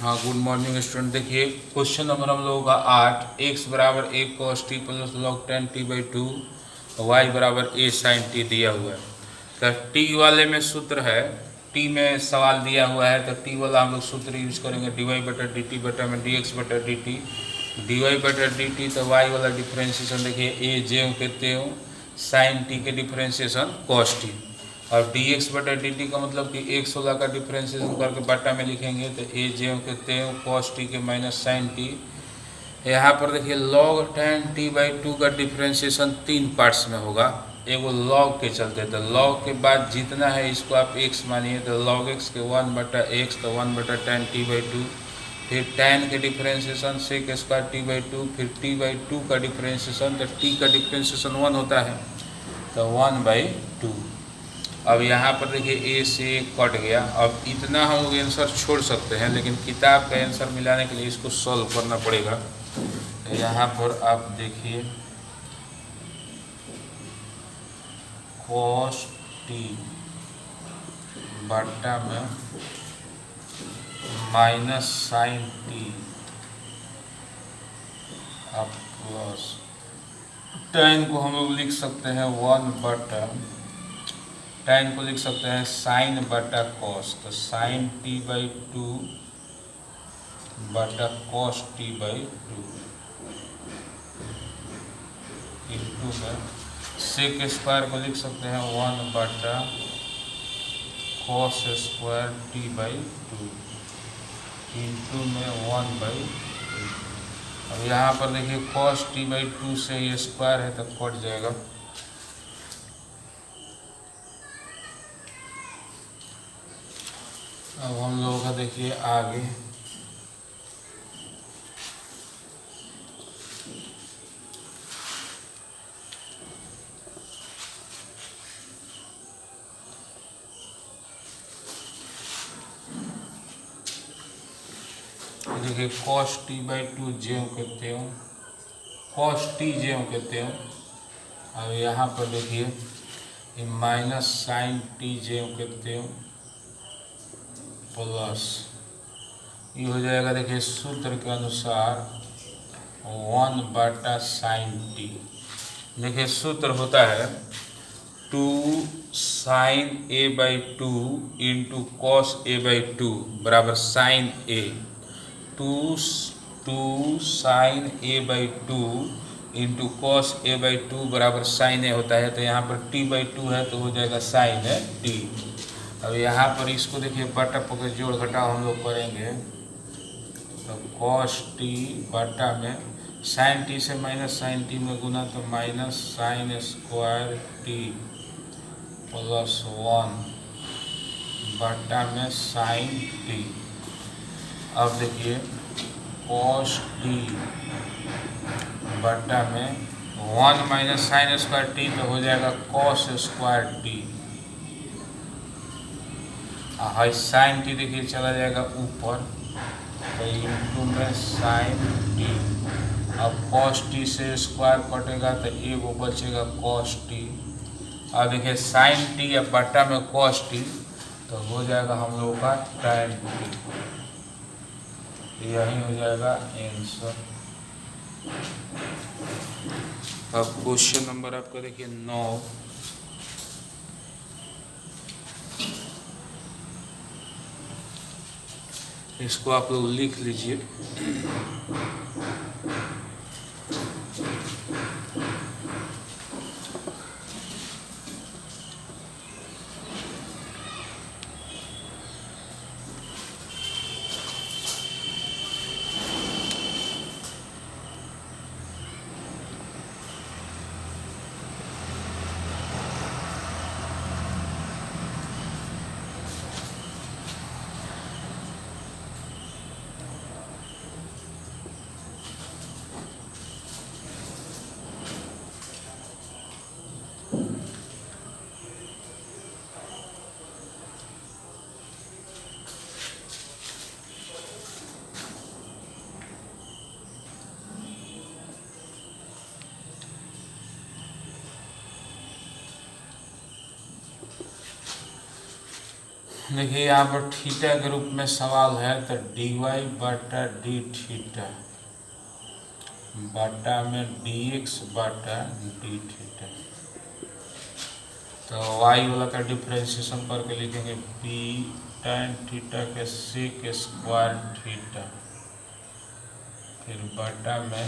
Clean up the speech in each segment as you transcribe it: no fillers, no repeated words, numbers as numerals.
हाँ, good morning student. देखिए question number हम लोगों का 8, x बराबर a cos t plus log 10t/2 y बराबर a sin t दिया हुआ है। तो t वाले में सूत्र है, t में सवाल दिया हुआ है तो t वाला हम लोग सूत्र यूज करेंगे dy/dt बटा में dx/dt, dy/dt। तो y वाला डिफ्रेंशिएशन देखिए a ज्यों के त्यों sin t के डिफ्रेंशिएशन cos t, और dx/dt का मतलब कि x वाला का डिफ्रेंशिएशन करके बटा में लिखेंगे तो a ज्यों के त्यों cos t के माइनस sin t। यहाँ पर देखिए log 10t/2 का डिफ्रेंशिएशन 3 पार्ट्स में होगा। एगो log के चलते तो log के बाद जितना है इसको आप x मानिए तो log x के 1/x तो 1/10t/2, फिर tan के डिफ्रेंशिएशन sec स्क्वायर t/2, फिर t/2 का डिफ्रेंशिएशन तो t का डिफ्रेंशिएशन 1 होता है तो 1/2। अब यहाँ पर देखिए a से कट गया। अब इतना हम लोग आंसर छोड़ सकते हैं, लेकिन किताब का आंसर मिलाने के लिए इसको सॉल्व करना पड़ेगा। तो यहाँ पर आप देखिए cos t बटा में माइनस साइन t अब प्लस tan को हम लोग लिख सकते हैं 1/tan को लिख सकते हैं साइन बटा कॉस, तो साइन t/2 बटा कॉस t/2 इंटू में सेक स्क्वायर को लिख सकते हैं 1/cos स्क्वायर t/2 इंटू में 1/2। अब यहाँ पर देखिए cos t/2 से ये स्क्वायर है तो कट जाएगा। अब हम लोगों का देखिए आगे देखिए cos t/2 ज्यों के त्यों cos t ज्यों के त्यों। अब यहाँ पर देखिए माइनस साइन t ज्यों के त्यों प्लस ये हो जाएगा देखिए सूत्र के अनुसार 1/sin t। देखिए सूत्र होता है 2 sin a/2 into cos a/2 बराबर sine a। 2 sin a/2 into cos a/2 बराबर साइन ए होता है। तो यहाँ पर t/2 है तो हो जाएगा साइन t। अब यहाँ पर इसको देखिए बटा पकड़ जोड़ घटाव हम लोग करेंगे तो cos t बटा में साइन t से माइनस साइन t में गुना तो minus sine square t plus 1 बटा में साइन t। अब देखिए cos t बटा में 1 माइनस साइन स्क्वायर t तो हो जाएगा cos square t। High sine t देखिए चला जाएगा ऊपर तो इंटू में साइन t। अब cos t से स्क्वायर कटेगा तो एगो बचेगा cos t। अब देखिए साइन t या बटा में cos t तो हो जाएगा हम लोगों का tan t। यही हो जाएगा आंसर। अब क्वेश्चन नंबर आपका देखिए 9, इसको आप लोग लिख लीजिए। देखिए यहाँ पर थीटा के रूप में सवाल है, तो dy बटा डी थीटा बटा में dx बटा डी थीटा, तो y वाला का डिफ्रेंशिएशन करके लिखेंगे p tan थीटा के सेक स्क्वायर थीटा, फिर बटा में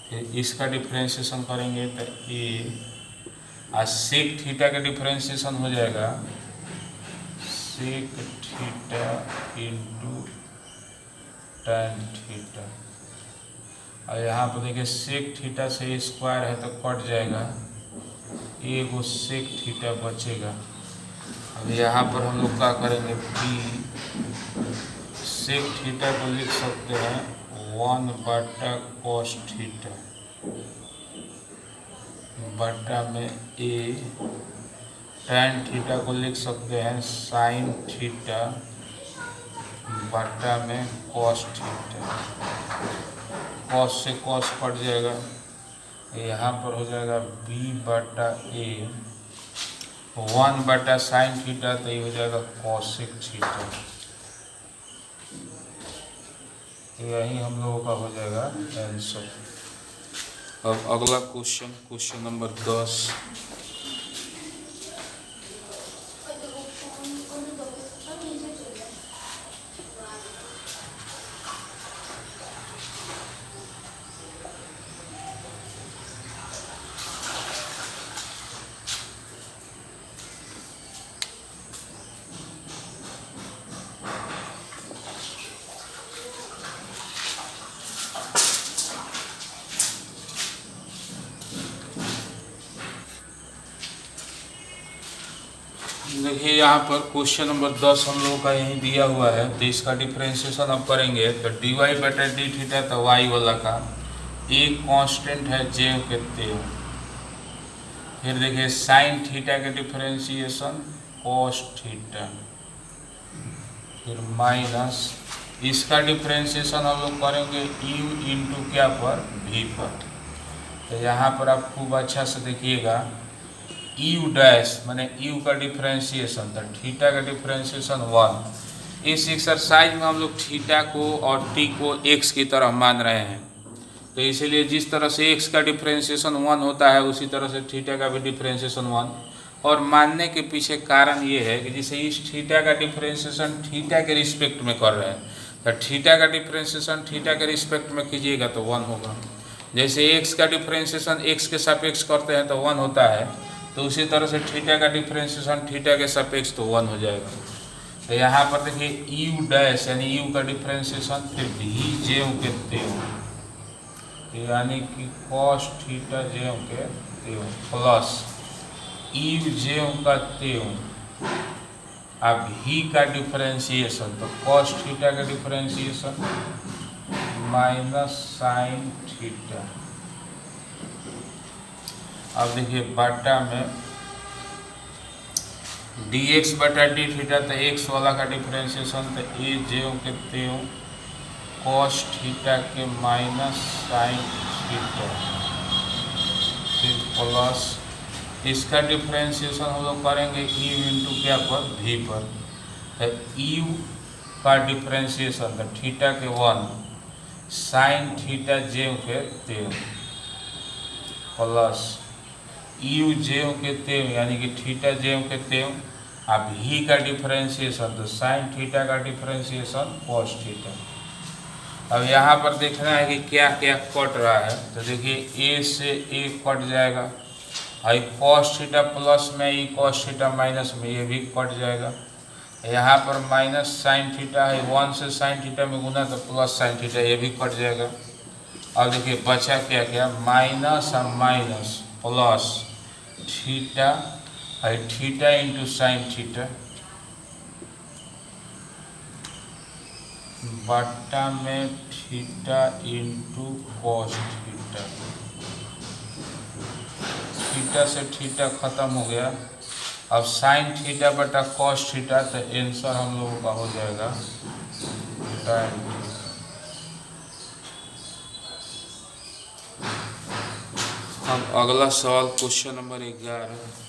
फिर इसका डिफ्रेंशिएशन करेंगे तो a सेक थीटा का डिफ्रेंशिएशन हो जाएगा sec theta into tan theta, और यहाँ पर देखिए सेक थीटा से स्क्वायर है तो कट जाएगा, एगो सेक थीटा बचेगा। अब यहाँ पर हम लोग क्या करेंगे, p सेक थीटा को लिख सकते हैं 1 बटा cos थीटा बटा में a tan थीटा को लिख सकते हैं sin थीटा बटा में cos थीटा, cos से cos कट जाएगा, यहाँ पर हो जाएगा b बटा a 1 बटा साइन थीटा, तो ये हो जाएगा कॉसेक थीटा। यही हम लोगों का हो जाएगा आंसर। अब अगला क्वेश्चन नंबर 10। देखिए यहाँ पर क्वेश्चन नंबर 10 हम लोगों का यही दिया हुआ है, तो इसका डिफ्रेंशिएशन अब करेंगे तो dy बटा डी थीटा, तो y वाला का एक कांस्टेंट है j कहते हैं, फिर देखिए साइन थीटा के डिफ्रेंशिएशन cos थीटा, फिर माइनस इसका डिफ्रेंशिएशन हम लोग करेंगे u इंटू क्या पर v पर। तो यहाँ पर आप खूब अच्छा से देखिएगा u डैश माने u का डिफ्रेंशिएशन, तो थीटा का डिफ्रेंशिएशन 1। इस एक्सरसाइज में हम लोग थीटा को और t को x की तरह मान रहे हैं, तो इसीलिए जिस तरह से x का डिफ्रेंशिएशन 1 होता है उसी तरह से थीटा का भी डिफ्रेंशिएशन 1। और मानने के पीछे कारण ये है कि जैसे इस थीटा का डिफ्रेंशिएशन थीटा के रिस्पेक्ट में कर रहे हैं, तो थीटा का डिफ्रेंशिएशन थीटा के रिस्पेक्ट में कीजिएगा तो 1 होगा। जैसे x का डिफ्रेंशिएशन x के सापेक्ष करते हैं तो 1 होता है, तो उसी तरह से थीटा का डिफ्रेंशिएशन थीटा के सापेक्ष तो 1 हो जाएगा। तो यहाँ पर देखिए u डैश यानी u का डिफ्रेंशिएशन फिर भी j के त्यों, यानी कि cos थीटा j के त्यों प्लस u j का त्यों, अब ही का डिफ्रेंशिएशन तो cos थीटा का डिफ्रेंशिएशन माइनस साइन थीटा। अब देखिए बटा में dx बटा डी थीटा, तो x वाला का डिफ्रेंशिएशन तो a j के त्यों cos थीटा के माइनस साइन थीटा, फिर प्लस इसका डिफ्रेंशिएशन हम लोग करेंगे u इंटू क्या पर v पर, तो u का डिफ्रेंशिएशन तो थीटा के 1 साइन थीटा j के त्यों प्लस u j के त्यों यानी कि थीटा j के त्यों, अब ही का डिफ्रेंशिएशन तो साइन थीटा का डिफ्रेंशिएशन cos थीटा। अब यहाँ पर देखना है कि क्या क्या कट रहा है, तो देखिए a से a कट जाएगा, आई cos थीटा प्लस में ई cos थीटा माइनस में ये भी कट जाएगा। यहाँ पर माइनस साइन थीटा है, 1 से साइन थीटा में गुना तो प्लस साइन थीटा ये भी कट जाएगा। अब देखिए बचा क्या क्या, माइनस और माइनस प्लस थीटा है थीटा इंटू साइन थीटा बट्टा में theta into cos theta, theta से थीटा खत्म हो गया। अब साइन थीटा बटा कॉस थीटा, तो आंसर हम लोगों का हो जाएगा tan थीटा। अब अगला सवाल क्वेश्चन नंबर 11।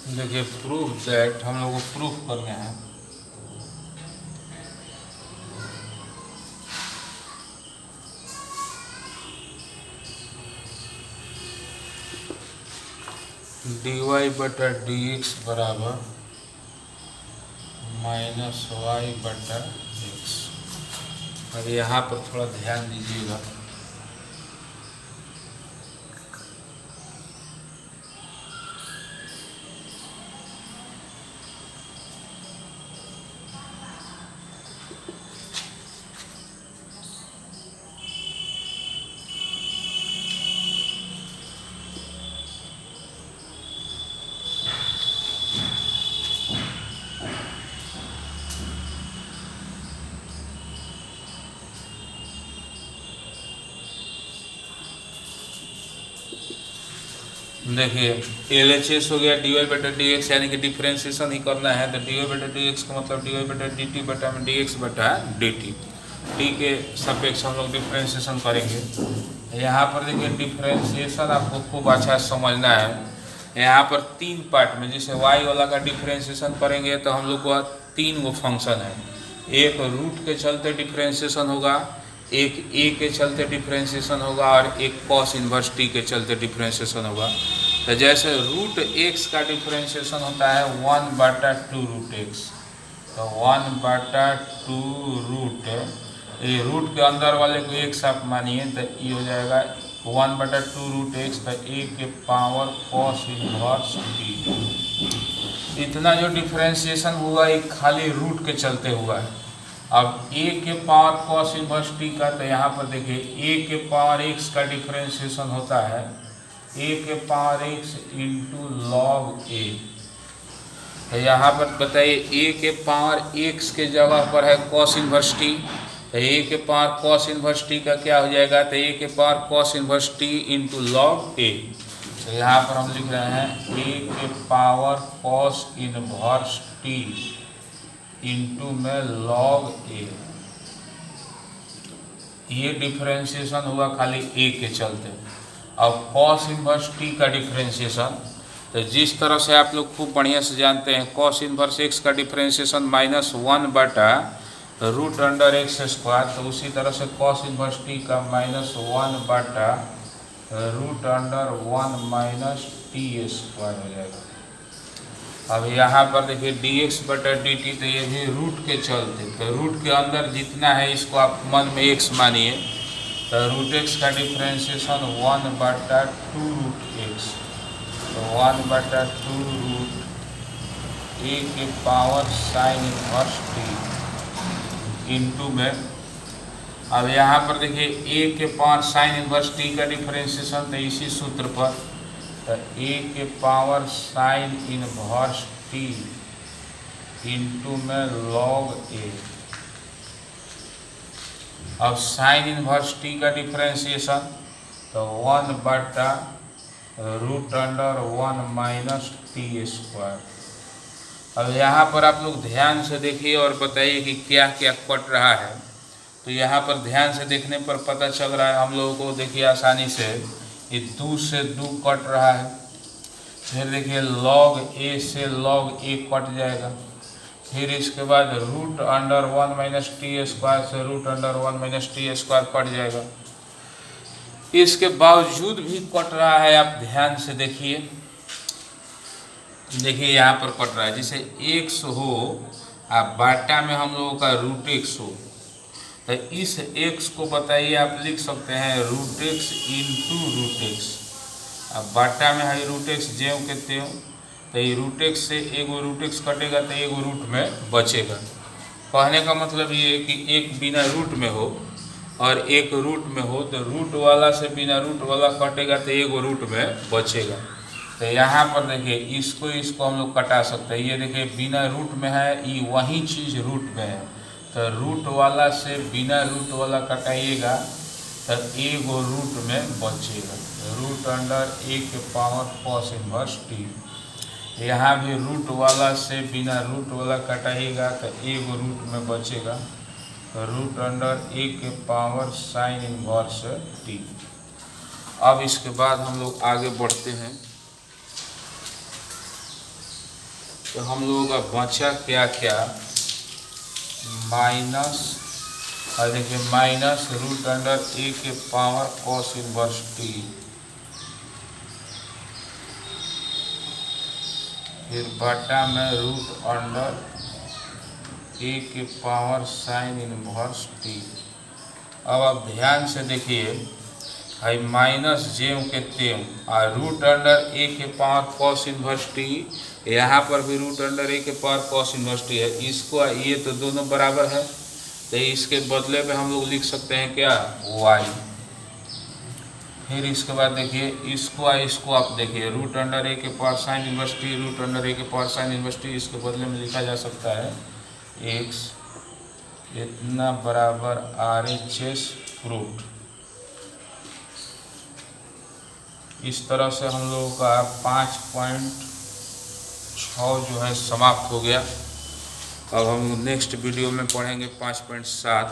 देखिए प्रूफ दैट हम लोग को प्रूफ करना है। dy/dx बराबर -y/x। अब यहाँ पर थोड़ा ध्यान दीजिएगा। देखिए LHS हो गया dy/dx, यानी कि डिफ्रेंशिएशन ही करना है। तो dy/dx का मतलब dy/dt बटा में dx/dt, टी के सापेक्ष हम लोग डिफ्रेंशिएशन करेंगे। यहाँ पर देखिए डिफ्रेंशिएशन आपको खूब अच्छा समझना है। यहाँ पर 3 पार्ट में, जैसे y वाला का डिफ्रेंशिएशन करेंगे तो हम लोग को 3 गो फंक्शन है। एक रूट के चलते डिफ्रेंशिएशन होगा, एक ए के चलते डिफ्रेंशिएशन होगा और एक कॉस इन्वर्स टी के चलते डिफ्रेंशिएशन होगा। तो जैसे रूट एक्स का डिफ्रेंशिएशन होता है 1/2 रूट एक्स, तो 1/2 रूट, ये रूट के अंदर वाले को एक्स आप मानिए तो ये हो जाएगा 1/2 रूट एक्स, तो ए के पावर कॉस इन्वर्स टी। इतना जो डिफ्रेंशिएशन हुआ ये खाली रूट के चलते हुआ है। अब ए के पावर कॉस इन्वर्स टी का, तो यहाँ पर देखिए ए के पावर एक्स का डिफ्रेंशिएशन होता है ए के power x into log a. तो यहाँ पर बताइए ए के पावर एक्स के जगह पर है कॉस इन्वर्स टी, तो ए के पावर कॉस इन्वर्स टी का क्या हो जाएगा, तो ए के power cos inverse t into log a. तो यहाँ पर हम लिख रहे हैं ए के power cos inverse t into में लॉग ए। ये डिफ्रेंशिएशन हुआ खाली ए के चलते। अब कॉस इन्वर्स टी का डिफ्रेंशिएशन, तो जिस तरह से आप लोग खूब बढ़िया से जानते हैं, कॉस इन्वर्स एक्स का डिफ्रेंशिएशन -1/√x², तो उसी तरह से कॉस इन्वर्स टी का -1/√1 - t² हो जाएगा। अब यहाँ पर देखिए dx/dt, तो ये भी रूट के चलते, तो रूट के अंदर जितना है इसको आप मन में x मानिए, तो रूट एक्स का डिफ्रेंशिएशन 1/2 रूट एक्स, तो 1/2 रूट ए के power sign inverse t into में। अब यहाँ पर देखिए ए के पावर साइन इन्वर्स टी का डिफ्रेंशिएशन, तो इसी सूत्र पर, तो ए के power sign inverse t into में लॉग ए। अब साइन इन्वर्स टी का डिफ्रेंशिएशन, तो 1/√1 - t²। अब यहाँ पर आप लोग ध्यान से देखिए और बताइए कि क्या क्या कट रहा है। तो यहाँ पर ध्यान से देखने पर पता चल रहा है हम लोगों को, देखिए आसानी से, ये 2 से 2 कट रहा है। फिर देखिए लॉग ए से लॉग ए कट जाएगा। फिर इसके बाद √1 - t² से √1 - t² कट जाएगा। इसके बावजूद भी कट रहा है, आप ध्यान से देखिए। देखिए यहाँ पर कट रहा है, जैसे x हो अब बाटा में हम लोगों का रूट एक्स हो, तो इस एक्स को बताइए आप लिख सकते हैं root x into root x. अब बाटा में है रूट एक्स ज्यों के त्यों, तो ये रूट एक्स से एगो रूट एक्स कटेगा तो एगो रूट में बचेगा। कहने का मतलब ये है कि एक बिना रूट में हो और एक रूट में हो, तो रूट वाला से बिना रूट वाला कटेगा तो एगो रूट में बचेगा। तो यहाँ पर देखिए इसको हम लोग कटा सकते हैं। ये देखिए बिना रूट में है, ये वही चीज़ रूट में है, तो रूट वाला से बिना रूट वाला कटाइएगा तो एगो रूट में बचेगा। रूट अंडर ए के पावर कॉस इनवर्स टी। यहाँ भी रूट वाला से बिना रूट वाला कटाइएगा तो एगो रूट में बचेगा, रूट अंडर ए के पावर साइन इनवर्स टी। अब इसके बाद हम लोग आगे बढ़ते हैं, तो हम लोगों का बचा क्या क्या, माइनस, और देखिए माइनस रूट अंडर ए के पावर कॉस इनवर्स टी, फिर बटा में रूट अंडर ए के पावर साइन इनवर्स टी। अब आप ध्यान से देखिए, है माइनस ज्यों के त्यों और रूट अंडर ए के पावर कॉस इनवर्स टी, यहाँ पर भी रूट अंडर ए के पावर कॉस इनवर्स टी है। इसको ये तो दोनों बराबर है, तो इसके बदले में हम लोग लिख सकते हैं क्या, y। फिर इसके बाद देखिए इसको आप देखिए रूट अंडर ए के power sine inverse t, root under a के पावर साइन इनवर्स टी, इसके बदले में लिखा जा सकता है x इतना बराबर RHS फ्रूट। इस तरह से हम लोगों का 5.6 जो है समाप्त हो गया। अब हम नेक्स्ट वीडियो में पढ़ेंगे 5.7।